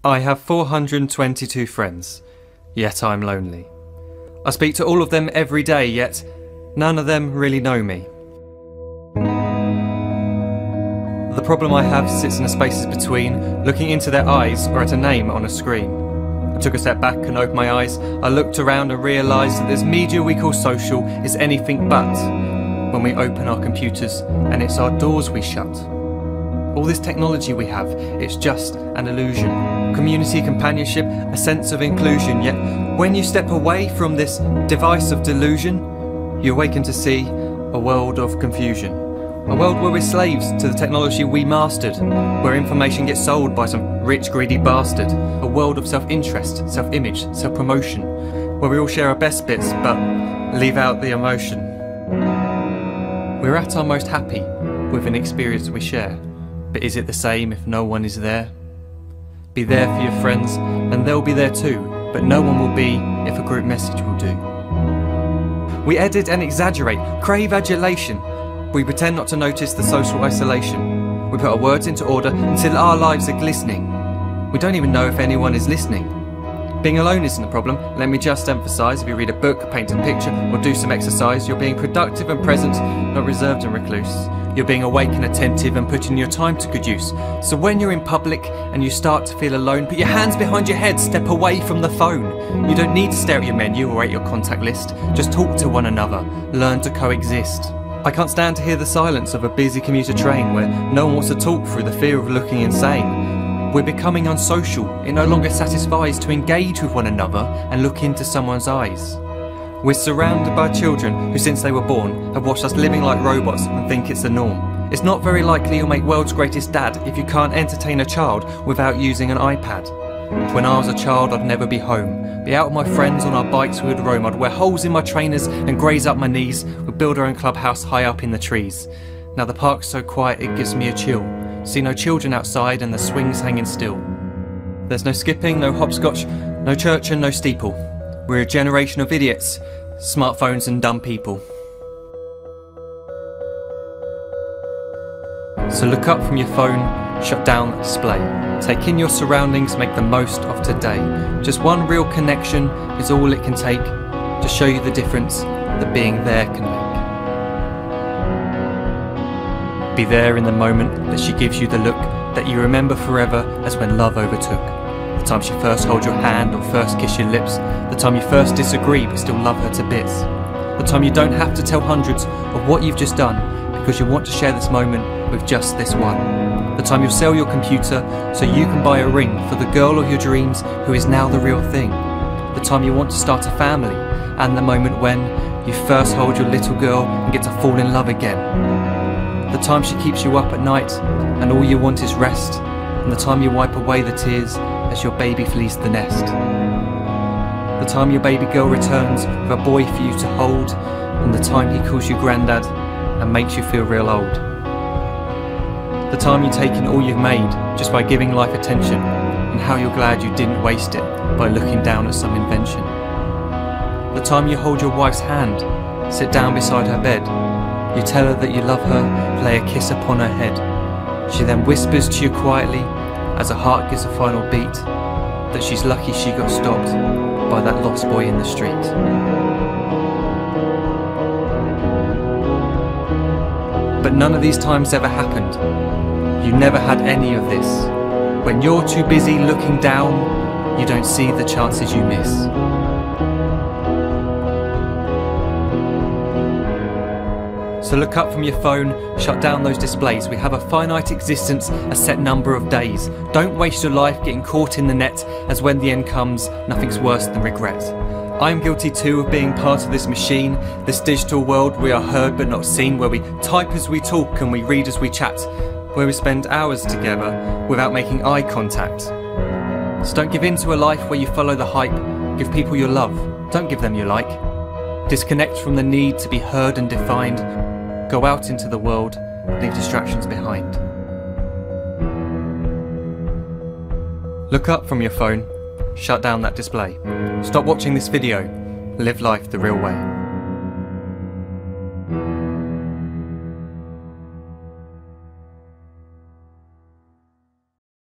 I have 422 friends, yet I'm lonely. I speak to all of them every day, yet none of them really know me. The problem I have sits in the spaces between looking into their eyes or at a name on a screen. I took a step back and opened my eyes. I looked around and realised that this media we call social is anything but when we open our computers and it's our doors we shut. All this technology we have, it's just an illusion. Community, companionship, a sense of inclusion. Yet when you step away from this device of delusion, you awaken to see a world of confusion. A world where we're slaves to the technology we mastered, where information gets sold by some rich, greedy bastard. A world of self-interest, self-image, self-promotion, where we all share our best bits but leave out the emotion. We're at our most happy with an experience we share. But is it the same if no one is there? Be there for your friends and they'll be there too, but no one will be if a group message will do. We edit and exaggerate, crave adulation. We pretend not to notice the social isolation. We put our words into order until our lives are glistening. We don't even know if anyone is listening. Being alone isn't a problem, let me just emphasise. If you read a book, paint a picture or do some exercise, you're being productive and present, not reserved and recluse. You're being awake and attentive and putting your time to good use. So when you're in public and you start to feel alone, put your hands behind your head, step away from the phone. You don't need to stare at your menu or at your contact list. Just talk to one another, learn to coexist. I can't stand to hear the silence of a busy commuter train where no one wants to talk through the fear of looking insane. We're becoming unsocial. It no longer satisfies to engage with one another and look into someone's eyes. We're surrounded by children who since they were born have watched us living like robots and think it's the norm. It's not very likely you'll make world's greatest dad if you can't entertain a child without using an iPad. When I was a child I'd never be home. Be out with my friends on our bikes we would roam. I'd wear holes in my trainers and graze up my knees. We'd build our own clubhouse high up in the trees. Now the park's so quiet it gives me a chill. See no children outside and the swings hanging still. There's no skipping, no hopscotch, no church and no steeple. We're a generation of idiots, smartphones and dumb people. So look up from your phone, shut down the display. Take in your surroundings, make the most of today. Just one real connection is all it can take to show you the difference that being there can make. Be there in the moment that she gives you the look that you remember forever as when love overtook. The time she first holds your hand or first kiss your lips. The time you first disagree but still love her to bits. The time you don't have to tell hundreds of what you've just done because you want to share this moment with just this one. The time you'll sell your computer so you can buy a ring for the girl of your dreams who is now the real thing. The time you want to start a family and the moment when you first hold your little girl and get to fall in love again. The time she keeps you up at night and all you want is rest. And the time you wipe away the tears as your baby flees the nest. The time your baby girl returns with a boy for you to hold, and the time he calls you granddad and makes you feel real old. The time you take in all you've made just by giving life attention, and how you're glad you didn't waste it by looking down at some invention. The time you hold your wife's hand, sit down beside her bed, you tell her that you love her, lay a kiss upon her head. She then whispers to you quietly as her heart gives a final beat that she's lucky she got stopped by that lost boy in the street. But none of these times ever happened. You never had any of this. When you're too busy looking down, you don't see the chances you miss. So look up from your phone, shut down those displays. We have a finite existence, a set number of days. Don't waste your life getting caught in the net, as when the end comes, nothing's worse than regret. I am guilty too of being part of this machine, this digital world we are heard but not seen, where we type as we talk and we read as we chat, where we spend hours together without making eye contact. So don't give in to a life where you follow the hype. Give people your love, don't give them your like. Disconnect from the need to be heard and defined. Go out into the world, leave distractions behind. Look up from your phone, shut down that display. Stop watching this video, live life the real way.